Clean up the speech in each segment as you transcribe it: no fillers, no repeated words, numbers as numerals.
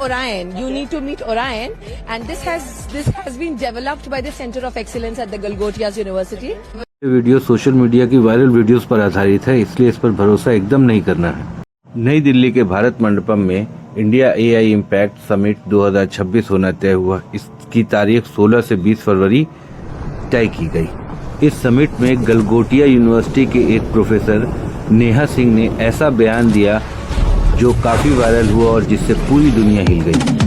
Orion. You need to meet Orion, and this has been developed by the Center of Excellence at the Galgotias University. Video social media की viral videos पर आधारित है, इसलिए इस पर भरोसा एकदम नहीं करना है। नई दिल्ली के भारत मंडपम में इंडिया एआई इम्पैक्ट समिट 2026 होना तय हुआ। इसकी तारीख 16 से 20 फरवरी तय की गई। इस समिट में गलगोटिया यूनिवर्सिटी के एक प्रोफेसर नेहा सिंह ने ऐसा बयान दिया जो काफी वायरल हुआ और जिससे पूरी दुनिया हिल गई।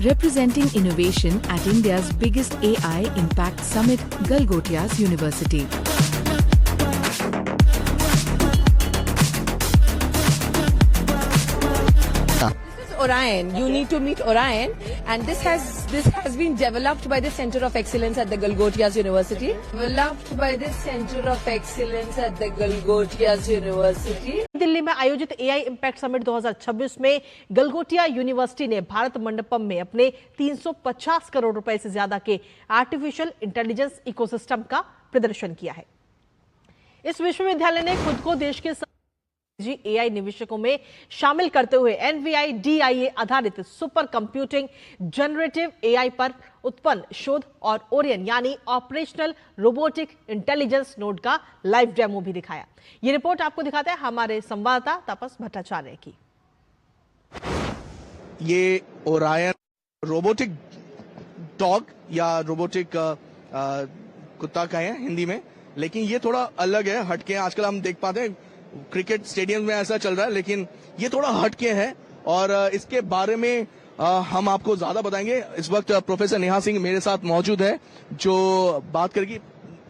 Representing innovation at India's biggest AI Impact Summit, Galgotias University. Orion. You need to meet Orion, and this has been developed by the Center of Excellence at the Galgotias University. Developed by the Center of Excellence at the Galgotias University. Delhi में आयोजित AI impact summit 2026 में Galgotia university ने भारत मंडपम में अपने 350 करोड़ रुपए से ज्यादा के आर्टिफिशियल इंटेलिजेंस इकोसिस्टम का प्रदर्शन किया है। इस विश्वविद्यालय ने खुद को देश के एआई निवेशकों में शामिल करते हुए NVIDIA आधारित सुपर कंप्यूटिंग जनरेटिव एआई पर उत्पन्न शोध और ओरियन यानी ऑपरेशनल रोबोटिक इंटेलिजेंस नोड का लाइव डेमो भी दिखाया। ये रिपोर्ट आपको दिखाते हैं हमारे संवाददाता तापस भट्टाचार्य की। ये ओरायन रोबोटिक डॉग या रोबोटिक कुत्ता का है हिंदी में, लेकिन ये थोड़ा अलग है, हटके। आजकल हम देख पाते हैं क्रिकेट स्टेडियम में ऐसा चल रहा है, लेकिन ये थोड़ा हटके है और इसके बारे में हम आपको ज्यादा बताएंगे। इस वक्त प्रोफेसर नेहा सिंह मेरे साथ मौजूद है जो बात करेगी।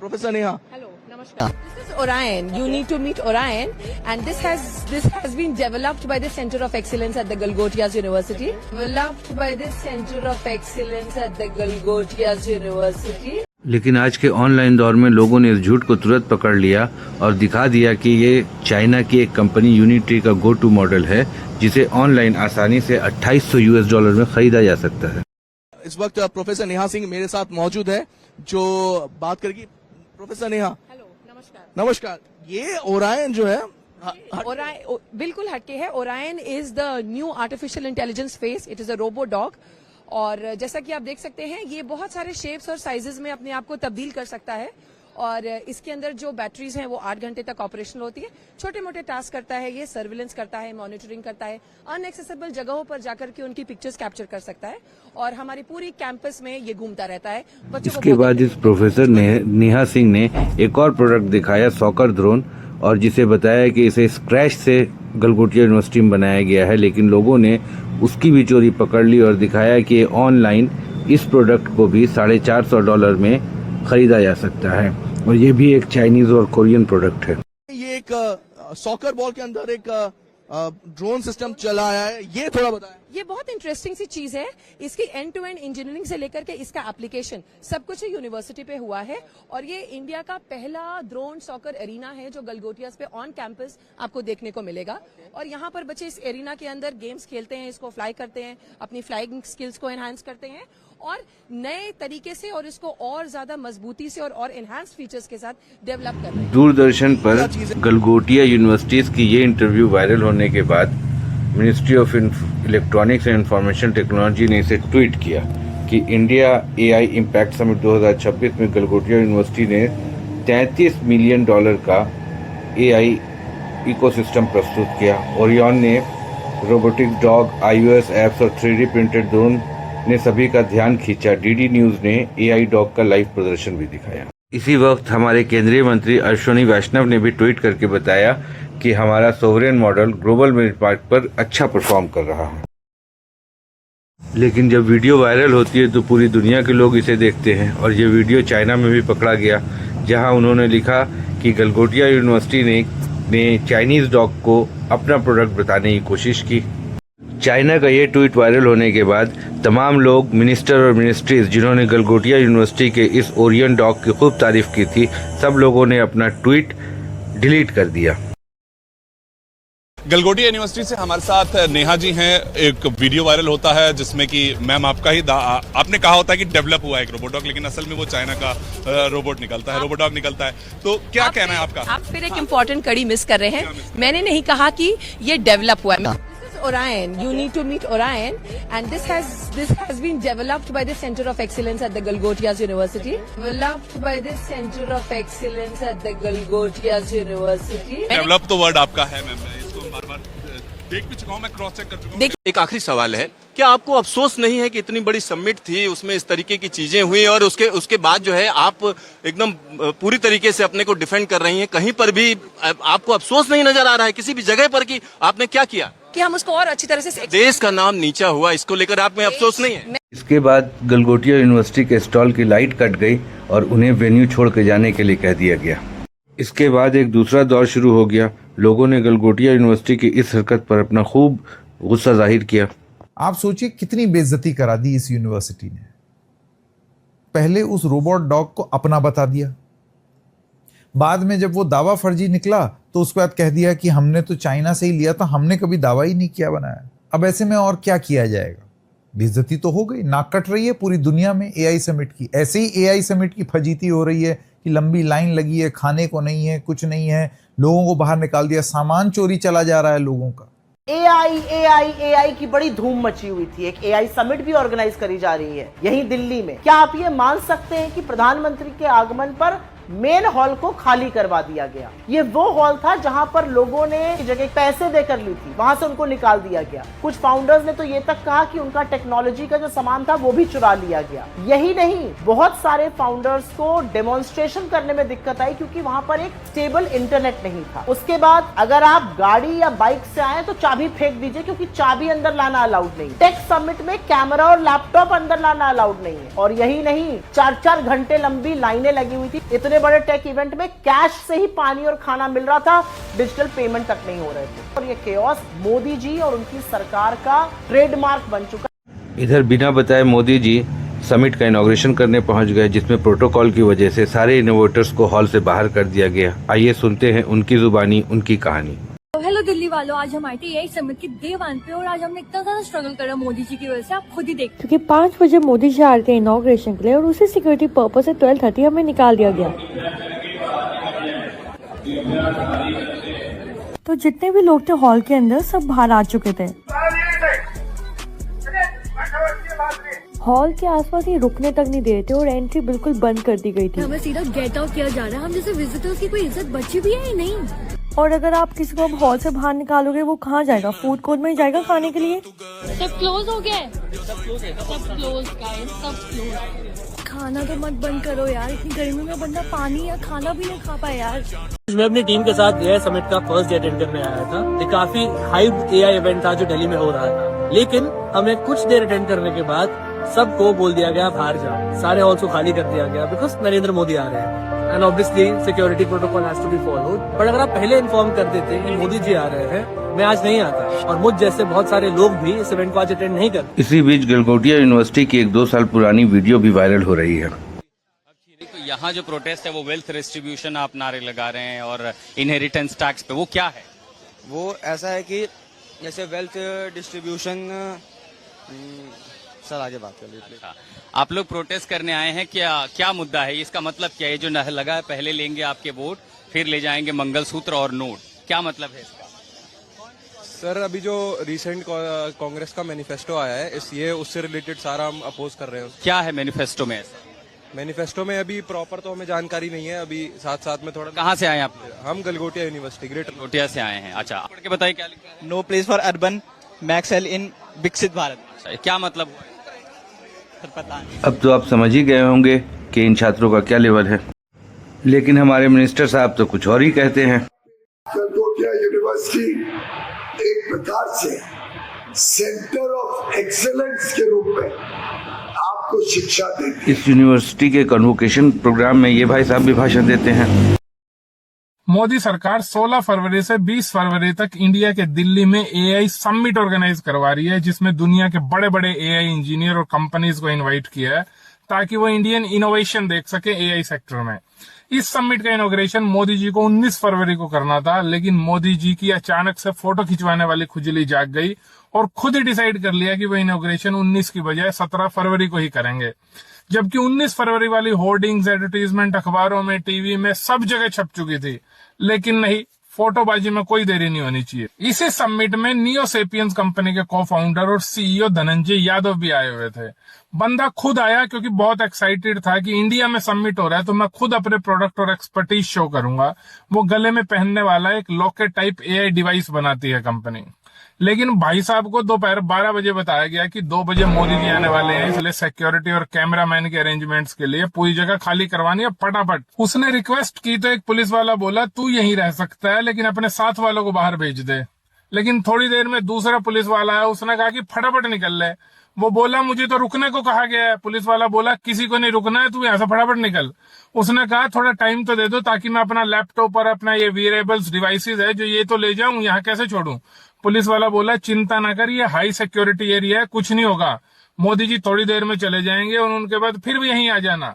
प्रोफेसर नेहा, हेलो, नमस्कार। This is Orion. You need to meet Orion, and this has been developed by the Center of Excellence at the Galgotias University. Developed by the Center of Excellence at the Galgotias University. लेकिन आज के online दौर में लोगों ने इस झूठ को तुरंत पकड़ लिया और दिखा दिया कि ये चाइना की एक कंपनी यूनिट्री का गो टू मॉडल है, जिसे ऑनलाइन आसानी से $2800 में खरीदा जा सकता है। इस वक्त प्रोफेसर नेहा सिंह मेरे साथ मौजूद है जो बात करेगी। प्रोफेसर नेहा, हेलो, नमस्कार। नमस्कार। ये ओरायन जो है ओरायन बिल्कुल हटके है। Orion is the new artificial intelligence face. It is a robo dog, और जैसा कि आप देख सकते हैं ये बहुत सारे शेप्स और साइजेस में अपने आप को तब्दील कर सकता है, और इसके अंदर जो बैटरीज हैं वो 8 घंटे तक ऑपरेशनल होती है। छोटे मोटे टास्क करता है, ये सर्विलेंस करता है, मॉनिटरिंग करता है, अनएक्सेसिबल जगहों पर जाकर के उनकी पिक्चर्स कैप्चर कर सकता है, और हमारी पूरी कैंपस में ये घूमता रहता है। इसके बाद इस प्रोफेसर नेहा सिंह ने एक और प्रोडक्ट दिखाया, सॉकर ड्रोन, और जिसे बताया कि इसे स्क्रैच से गलगोटिया यूनिवर्सिटी में बनाया गया है, लेकिन लोगों ने उसकी भी चोरी पकड़ ली और दिखाया कि ऑनलाइन इस प्रोडक्ट को भी $450 में खरीदा जा सकता है, और ये भी एक चाइनीज और कोरियन प्रोडक्ट है। ये एक सॉकर बॉल के अंदर एक ड्रोन सिस्टम चला है, ये थोड़ा बताएं। ये बहुत इंटरेस्टिंग सी चीज है। इसकी एंड टू एंड इंजीनियरिंग से लेकर के इसका एप्लीकेशन सब कुछ यूनिवर्सिटी पे हुआ है, और ये इंडिया का पहला ड्रोन सॉकर एरिना है जो गलगोटियास पे ऑन कैंपस आपको देखने को मिलेगा। और यहाँ पर बच्चे इस एरिना के अंदर गेम्स खेलते हैं, इसको फ्लाई करते हैं, अपनी फ्लाइंग स्किल्स को एनहांस करते हैं, और नए तरीके से और इसको और ज्यादा मजबूती से और एनहांस फीचर्स के साथ डेवलप कर रहे हैं। दूरदर्शन पर गलगोटिया यूनिवर्सिटीज की ये इंटरव्यू वायरल होने के बाद ministry of electronics and information technology ने इसे ट्वीट किया कि इंडिया एआई इम्पैक्ट समिट 2026 में गलगोटिया यूनिवर्सिटी ने $33 मिलियन का एआई इकोसिस्टम प्रस्तुत किया। ओरियन ने रोबोटिक डॉग, iOS एप्स और 3D प्रिंटेड ड्रोन ने सभी का ध्यान खींचा। डीडी न्यूज ने एआई डॉग का लाइव प्रदर्शन भी दिखाया। इसी वक्त हमारे केंद्रीय मंत्री अश्विनी वैष्णव ने भी ट्वीट करके बताया कि हमारा सोवरेन मॉडल ग्लोबल बेंचमार्क पर अच्छा परफॉर्म कर रहा है। लेकिन जब वीडियो वायरल होती है तो पूरी दुनिया के लोग इसे देखते हैं, और ये वीडियो चाइना में भी पकड़ा गया, जहां उन्होंने लिखा कि गलगोटिया यूनिवर्सिटी ने चाइनीज डॉग को अपना प्रोडक्ट बताने की कोशिश की। चाइना का ये ट्वीट वायरल होने के बाद तमाम लोग, मिनिस्टर और मिनिस्ट्रीज जिन्होंने गलगोटिया यूनिवर्सिटी के इस ओरियन डॉग की खूब तारीफ की थी, सब लोगों ने अपना ट्वीट डिलीट कर दिया। गलगोटिया यूनिवर्सिटी से हमारे साथ नेहा जी हैं। एक वीडियो वायरल होता है जिसमें कि मैम आपका ही आपने कहा होता है कि डेवलप हुआ है एक रोबोडॉग, लेकिन असल में वो चाइना का रोबोट निकलता है, रोबोडॉग निकलता है। तो क्या कहना है आपका? आप फिर एक इम्पोर्टेंट कड़ी मिस कर रहे हैं। मैंने नहीं कहा कि ये डेवलप हुआ है। Orion. You need to meet Orion, and this has been developed by the Center of Excellence at the Galgotias University. Developed by the Center of Excellence at the Galgotias University. Develop तो word आपका है ma'am, मैं इसको बार बार देख भी चुका हूँ, मैं क्रॉस चेक कर चुका हूँ। एक आखिरी सवाल है, क्या आपको अफसोस नहीं है कि इतनी बड़ी समिट थी, उसमें इस तरीके की चीजें हुई और उसके बाद जो है आप एकदम पूरी तरीके से अपने को डिफेंड कर रही हैं, कहीं पर भी आपको अफसोस नहीं नजर आ रहा है किसी भी जगह पर कि आपने क्या किया? कि हम उसको और अच्छी तरह से देश का नाम नीचा हुआ, इसको लेकर आप में अफसोस नहीं है? इसके बाद गलगोटिया यूनिवर्सिटी के स्टॉल की लाइट कट गई और उन्हें वेन्यू छोड़ के जाने के लिए कह दिया गया। इसके बाद एक दूसरा दौर शुरू हो गया। लोगों ने गलगोटिया यूनिवर्सिटी की इस हरकत पर अपना खूब गुस्सा जाहिर किया। आप सोचिए कितनी बेइज्जती करा दी इस यूनिवर्सिटी ने। पहले उस रोबोट डॉग को अपना बता दिया, बाद में जब वो दावा फर्जी निकला तो उसके बाद कह दिया कि हमने तो चाइना से ही लिया था, हमने कभी दावा ही नहीं किया बनाया। अब ऐसे में और क्या किया जाएगा? बेइज्जती तो हो गई, नाक कट रही है पूरी दुनिया में एआई समिट की। ऐसे ही एआई समिट की फजीती हो रही है कि लंबी लाइन लगी है, खाने को नहीं है, कुछ नहीं है, लोगों को बाहर निकाल दिया, सामान चोरी चला जा रहा है लोगों का। एआई की बड़ी धूम मची हुई थी। एक एआई समिट भी ऑर्गेनाइज करी जा रही है यहीं दिल्ली में। क्या आप ये मान सकते हैं कि प्रधानमंत्री के आगमन पर मेन हॉल को खाली करवा दिया गया? ये वो हॉल था जहां पर लोगों ने जगह पैसे देकर ली थी, वहां से उनको निकाल दिया गया। कुछ फाउंडर्स ने तो ये तक कहा कि उनका टेक्नोलॉजी का जो सामान था वो भी चुरा लिया गया। यही नहीं, बहुत सारे फाउंडर्स को डेमोन्स्ट्रेशन करने में दिक्कत आई क्योंकि वहां पर एक स्टेबल इंटरनेट नहीं था। उसके बाद अगर आप गाड़ी या बाइक से आए तो चाबी फेंक दीजिए क्योंकि चाबी अंदर लाना अलाउड नहीं। टेक समिट में कैमरा और लैपटॉप अंदर लाना अलाउड नहीं है। और यही नहीं, 4-4 घंटे लंबी लाइनें लगी हुई थी। इतने बड़े टेक इवेंट में कैश से ही पानी और खाना मिल रहा था, डिजिटल पेमेंट तक नहीं हो रहे थे। और ये केओस मोदी जी और उनकी सरकार का ट्रेडमार्क बन चुका। इधर बिना बताए मोदी जी समिट का इनॉग्रेशन करने पहुंच गए, जिसमें प्रोटोकॉल की वजह से सारे इनोवेटर्स को हॉल से बाहर कर दिया गया। आइए सुनते हैं उनकी जुबानी उनकी कहानी। हेलो दिल्ली वालों, आज हम आए थे एआई समिट के डे 1 पे और आज हमने इतना ज्यादा स्ट्रगल करा मोदी जी की वजह से, आप खुद ही देख। क्योंकि 5 बजे मोदी जी आ रहे थे इनॉग्रेशन के लिए और उसी सिक्योरिटी पर्पस से 12:30 हमें निकाल दिया गया। तो जितने भी लोग थे हॉल के अंदर सब बाहर आ चुके थे। हॉल के आसपास ही रुकने तक नहीं दे रहे थे और एंट्री बिल्कुल बंद कर दी गई थी। हमें सीधा गेट आउट किया जा रहा है। हम जैसे विजिटर्स की कोई इज्जत बची भी है या नहीं? और अगर आप किसी को हॉल से बाहर निकालोगे वो कहाँ जाएगा? फूड कोर्ट में ही जाएगा खाने के लिए। सब क्लोज हो गया है, सब क्लोज गाइस, सब क्लोज। खाना तो मत बंद करो यार, इतनी गर्मी में बंदा पानी या खाना भी नहीं खा पाए यार। मैं अपनी टीम के साथ एआई समिट का फर्स्ट डे अटेंड करने आया था। ये काफी हाइप एआई इवेंट था जो दिल्ली में हो रहा था, लेकिन हमें कुछ देर अटेंड करने के बाद सबको बोल दिया गया बाहर जाओ। सारे हॉल्स को खाली कर दिया गया बिकॉज नरेंद्र मोदी आ रहे हैं and obviously security protocol has to be followed. But अगर आप पहले इन्फॉर्म कर देते कि मोदी जी आ रहे हैं, मैं आज नहीं आता और मुझ जैसे बहुत सारे लोग भी इस इवेंट को आज अटेंड नहीं करते। इसी बीच गलगोटिया यूनिवर्सिटी की एक 2 साल पुरानी वीडियो भी वायरल हो रही है। तो यहाँ जो प्रोटेस्ट है वो वेल्थ डिस्ट्रीब्यूशन आप नारे लगा रहे हैं और इनहेरिटेंस टैक्स पे, वो क्या है? वो ऐसा है कि जैसे वेल्थ डिस्ट्रीब्यूशन, सर आगे बात कर लीजिए। आप लोग प्रोटेस्ट करने आए हैं, क्या मुद्दा है? इसका मतलब क्या है? जो लगा है पहले लेंगे आपके वोट, फिर ले जाएंगे मंगलसूत्र और नोट, क्या मतलब है इसका? सर अभी जो रिसेंट कांग्रेस का मैनिफेस्टो आया है, ये उससे रिलेटेड सारा हम अपोज कर रहे हैं। क्या है मैनिफेस्टो में ऐसा? मैनिफेस्टो में अभी प्रॉपर तो हमें जानकारी नहीं है, अभी साथ साथ में थोड़ा। कहाँ से आए आप? हम गलगोटिया यूनिवर्सिटी, ग्रेटर गलगोटिया से आए हैं। अच्छा, पढ़ के बताइए क्या लिखा है? नो प्लेस फॉर अर्बन मैक्सेल इन विकसित भारत। क्या मतलब? पता नहीं। अब तो आप समझ ही गए होंगे कि इन छात्रों का क्या लेवल है, लेकिन हमारे मिनिस्टर साहब तो कुछ और ही कहते हैं। गलगोटिया यूनिवर्सिटी एक प्रकार से सेंटर ऑफ एक्सेलेंस के रूप में आपको शिक्षा देती है। इस यूनिवर्सिटी के कन्वोकेशन प्रोग्राम में ये भाई साहब भी भाषण देते हैं। मोदी सरकार 16 फरवरी से 20 फरवरी तक इंडिया के दिल्ली में एआई समिट ऑर्गेनाइज करवा रही है, जिसमें दुनिया के बड़े बड़े एआई इंजीनियर और कंपनीज को इनवाइट किया है ताकि वो इंडियन इनोवेशन देख सके एआई सेक्टर में। इस समिट का इनॉग्रेशन मोदी जी को 19 फरवरी को करना था, लेकिन मोदी जी की अचानक से फोटो खिंचवाने वाली खुजली जाग गई और खुद ही डिसाइड कर लिया कि वो इनॉग्रेशन 19 की बजाय 17 फरवरी को ही करेंगे। जबकि 19 फरवरी वाली होर्डिंग्स, एडवर्टीजमेंट अखबारों में, टीवी में, सब जगह छप चुकी थी, लेकिन नहीं, फोटोबाजी में कोई देरी नहीं होनी चाहिए। इसी समिट में नियो सेपियंस कंपनी के को फाउंडर और सीईओ धनंजय यादव भी आए हुए थे। बंदा खुद आया क्योंकि बहुत एक्साइटेड था कि इंडिया में समिट हो रहा है तो मैं खुद अपने प्रोडक्ट और एक्सपर्टीज शो करूंगा। वो गले में पहनने वाला एक लॉकेट टाइप एआई डिवाइस बनाती है कंपनी। लेकिन भाई साहब को दोपहर 12 बजे बताया गया कि 2 बजे मोदी जी आने वाले हैं, इसलिए सिक्योरिटी और कैमरामैन के अरेंजमेंट्स के लिए पूरी जगह खाली करवानी है फटाफट। उसने रिक्वेस्ट की तो एक पुलिस वाला बोला तू यहीं रह सकता है लेकिन अपने साथ वालों को बाहर भेज दे। लेकिन थोड़ी देर में दूसरा पुलिस वाला है, उसने कहा कि फटाफट निकल ले। वो बोला मुझे तो रुकने को कहा गया है। पुलिस वाला बोला किसी को नहीं रुकना है, तू यहाँ से फटाफट निकल। उसने कहा थोड़ा टाइम तो दे दो ताकि मैं अपना लैपटॉप और अपना ये वेरेबल्स डिवाइसेस है जो ये तो ले जाऊं, यहाँ कैसे छोड़ूं। पुलिस वाला बोला चिंता ना कर, ये हाई सिक्योरिटी एरिया है, कुछ नहीं होगा। मोदी जी थोड़ी देर में चले जाएंगे और उनके बाद फिर भी यहीं आ जाना।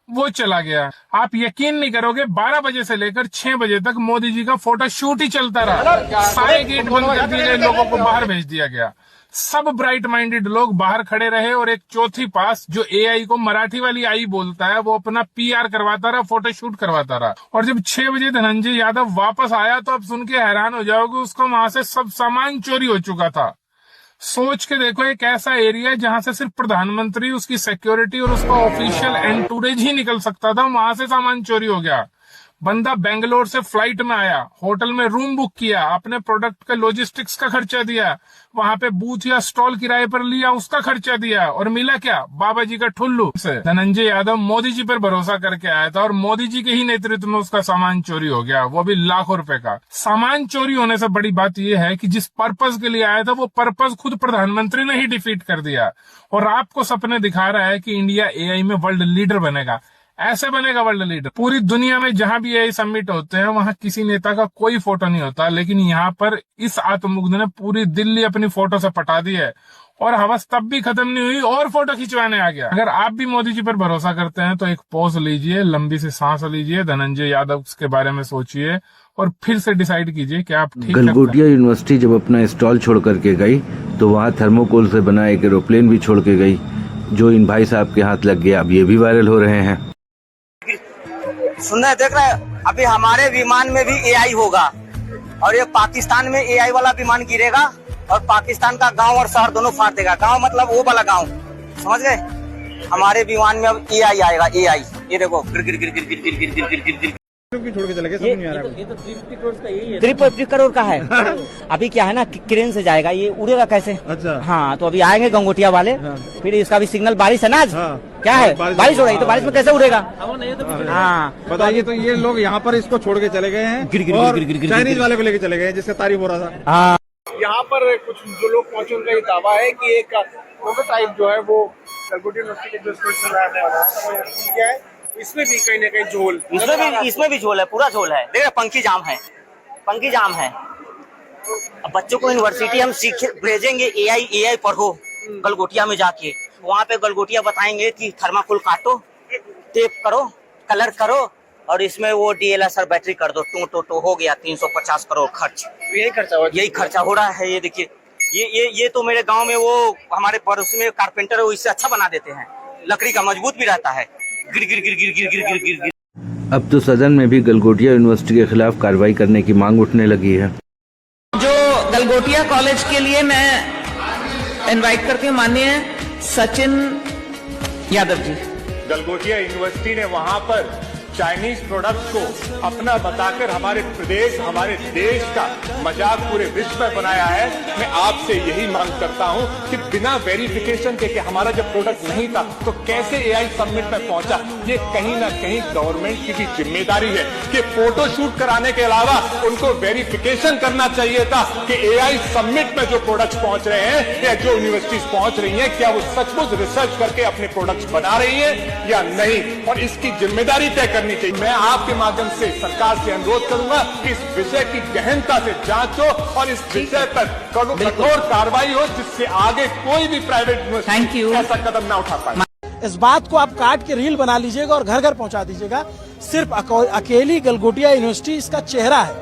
वो चला गया। आप यकीन नहीं करोगे 12 बजे से लेकर 6 बजे तक मोदी जी का फोटो शूट ही चलता रहा। सारे गेट बंद कर दिए, लोगों को बाहर भेज दिया गया। सब ब्राइट माइंडेड लोग बाहर खड़े रहे और एक चौथी पास जो एआई को मराठी वाली आई बोलता है वो अपना पीआर करवाता रहा, फोटो शूट करवाता रहा। और जब 6 बजे धनंजय यादव वापस आया तो अब सुन के हैरान हो जाओगे, उसको वहां से सब सामान चोरी हो चुका था। सोच के देखो, एक ऐसा एरिया है जहां से सिर्फ प्रधानमंत्री, उसकी सिक्योरिटी और उसका ऑफिशियल एंटूरेज ही निकल सकता था, वहां से सामान चोरी हो गया। बंदा बेंगलोर से फ्लाइट में आया, होटल में रूम बुक किया, अपने प्रोडक्ट के लॉजिस्टिक्स का खर्चा दिया, वहां पे बूथ या स्टॉल किराए पर लिया, उसका खर्चा दिया, और मिला क्या? बाबा जी का ठुल्लू। धनंजय यादव मोदी जी पर भरोसा करके आया था और मोदी जी के ही नेतृत्व में उसका सामान चोरी हो गया, वो भी लाखों रुपए का। सामान चोरी होने से बड़ी बात यह है कि जिस पर्पज के लिए आया था वो पर्पज खुद प्रधानमंत्री ने ही डिफीट कर दिया। और आपको सपने दिखा रहा है कि इंडिया एआई में वर्ल्ड लीडर बनेगा। ऐसे बनेगा वर्ल्ड लीडर। पूरी दुनिया में जहां भी एआई समिट होते हैं वहां किसी नेता का कोई फोटो नहीं होता, लेकिन यहाँ पर इस आत्ममुग्ध ने पूरी दिल्ली अपनी फोटो से पटा दी है। और हवस तब भी खत्म नहीं हुई और फोटो खिंचवाने आ गया। अगर आप भी मोदी जी पर भरोसा करते हैं तो एक पॉज लीजिए, लंबी सी सांस लीजिए, धनंजय यादव के बारे में सोचिए और फिर से डिसाइड कीजिए कि आप ठीक। गलगोटिया यूनिवर्सिटी जब अपना स्टॉल छोड़ करके गई तो वहाँ थर्मोकोल से बना एक एरोप्लेन भी छोड़ के गई, जो इन भाई साहब के हाथ लग गया। अब ये भी वायरल हो रहे हैं। सुन रहे, देख रहे, अभी हमारे विमान में भी एआई होगा और ये पाकिस्तान में एआई वाला विमान गिरेगा और पाकिस्तान का गांव और शहर दोनों फाड़ देगा। गांव मतलब वो वाला गांव, समझ गए? हमारे विमान में अब एआई आएगा। एआई ये देखो, गिर गिर गिर गिर गिर गिर गिर गिर गिर गिर छोड़ के चले गए। समझ नहीं आ रहा है। ये तो 350 करोड़ का यही है। 350 करोड़ का है। अभी क्या है ना, क्रेन से जाएगा, ये उड़ेगा कैसे? अच्छा हाँ, तो अभी आएंगे गंगोटिया वाले। हाँ। फिर इसका भी सिग्नल बारिश है ना आज। हाँ। क्या है, बारिश हो रही है तो बारिश में कैसे उड़ेगा? हाँ बताइए। तो ये लोग यहाँ पर इसको छोड़ के चले गए हैं, चाइनीज वाले को लेके चले गए जिसका तारीफ हो रहा था। हाँ, यहाँ पर कुछ जो लोग पहुंचे उनका ये दावा है कि एक प्रोटोटाइप जो है वो गलगोटिया यूनिवर्सिटी के जो क्या है, इसमें भी कहीं ना कहीं झोल, इसमें भी झोल है, पूरा झोल है। देखिए पंखी जाम है, पंखी जाम है। अब बच्चों को यूनिवर्सिटी हम सीख भेजेंगे, एआई पढ़ो गलगोटिया में जाके। वहाँ पे गलगोटिया बताएंगे कि थर्माकोल काटो, टेप करो, कलर करो और इसमें वो DLSR बैटरी कर दो। टू हो गया 350 करोड़ खर्च। यही खर्चा हो रहा है। ये देखिए, ये तो मेरे गांव में वो हमारे पड़ोसी में कारपेंटर है, वो इससे अच्छा बना देते हैं, लकड़ी का मजबूत भी रहता है। गिर गिर गिर गिर गिर गिर गिर गिर गिर। अब तो सदन में भी गलगोटिया यूनिवर्सिटी के खिलाफ कार्रवाई करने की मांग उठने लगी है। जो गलगोटिया कॉलेज के लिए मैं इनवाइट करती हूँ माननीय सचिन यादव जी। गलगोटिया यूनिवर्सिटी ने वहाँ पर चाइनीज प्रोडक्ट्स को अपना बताकर हमारे प्रदेश, हमारे देश का मजाक पूरे विश्व में बनाया है। मैं आपसे यही मांग करता हूं कि बिना वेरिफिकेशन के कि हमारा जब प्रोडक्ट नहीं था तो कैसे एआई समिट में पहुंचा। ये कहीं ना कहीं गवर्नमेंट की भी जिम्मेदारी है कि फोटो शूट कराने के अलावा उनको वेरिफिकेशन करना चाहिए था कि एआई समिट में जो प्रोडक्ट्स पहुंच रहे हैं या जो यूनिवर्सिटीज पहुंच रही है, क्या वो सचमुच रिसर्च करके अपने प्रोडक्ट्स बना रही है या नहीं, और इसकी जिम्मेदारी तय चाहिए। मैं आपके माध्यम से सरकार से अनुरोध करूंगा कि इस विषय की गहनता से जांच हो और इस विषय पर कठोर कार्रवाई हो, जिससे आगे कोई भी प्राइवेट यूनिवर्सिटी ऐसा कदम ना उठा पाए। इस बात को आप काट के रील बना लीजिएगा और घर घर पहुंचा दीजिएगा। सिर्फ अकेली गलगोटिया यूनिवर्सिटी इसका चेहरा है,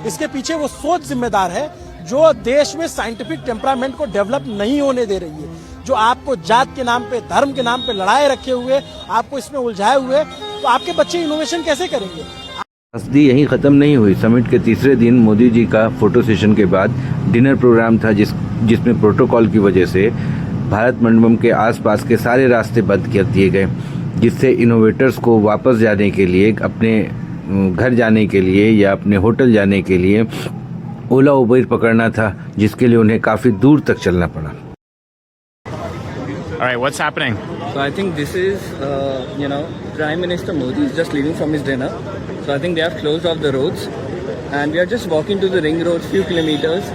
इसके पीछे वो सोच जिम्मेदार है जो देश में साइंटिफिक टेम्परामेंट को डेवलप नहीं होने दे रही है, जो आपको जात के नाम पे, धर्म के नाम पे लड़ाए रखे हुए, आपको इसमें उलझाए हुए, तो आपके बच्चे इनोवेशन कैसे करेंगे? हंसदी यहीं ख़त्म नहीं हुई। समिट के तीसरे दिन मोदी जी का फोटो सेशन के बाद डिनर प्रोग्राम था जिसमें प्रोटोकॉल की वजह से भारत मंडपम के आसपास के सारे रास्ते बंद कर दिए गए, जिससे इनोवेटर्स को वापस जाने के लिए, अपने घर जाने के लिए या अपने होटल जाने के लिए ओला उबेर पकड़ना था, जिसके लिए उन्हें काफ़ी दूर तक चलना पड़ा। All right, what's happening? So I think this is, Prime Minister Modi is just leaving from his dinner. So I think they have closed off the roads, and we are just walking to the ring road, few kilometers,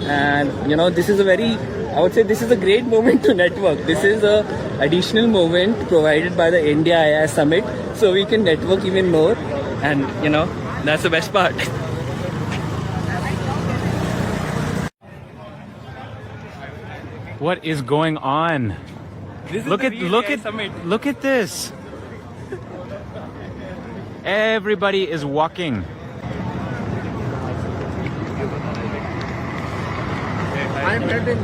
and this is I would say this is a great moment to network. This is a additional moment provided by the India AI Summit, so we can network even more, and that's the best part. What is going on? Look at this. Everybody is walking. I'm heading.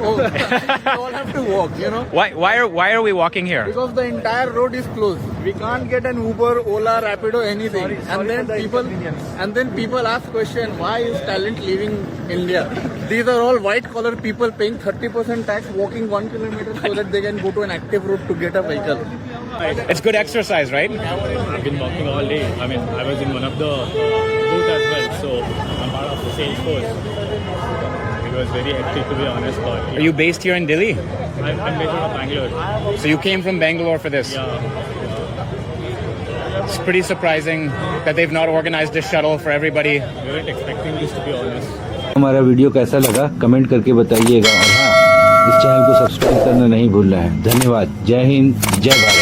Oh, we all have to walk, Why are we walking here? Because the entire road is closed. We can't get an Uber, Ola, Rapido, anything. And then people ask question, why is talent leaving India? These are all white collar people paying 30% tax, walking 1 kilometer so that they can go to an active route to get a vehicle. It's good exercise, right? I've been walking all day. I mean, I was in one of the booths as well, so I'm part of the sales force. It was very hectic, to be honest. But Are you based here in Delhi? I'm based out of Bangalore. So you came from Bangalore for this? Yeah. It's pretty surprising that they've not organized this shuttle for everybody. We weren't expecting this, to be honest. हमारा video कैसा लगा comment करके बताइएगा, और हाँ, इस channel को subscribe करना नहीं भूलना है। धन्यवाद। जय हिंद, जय भारत।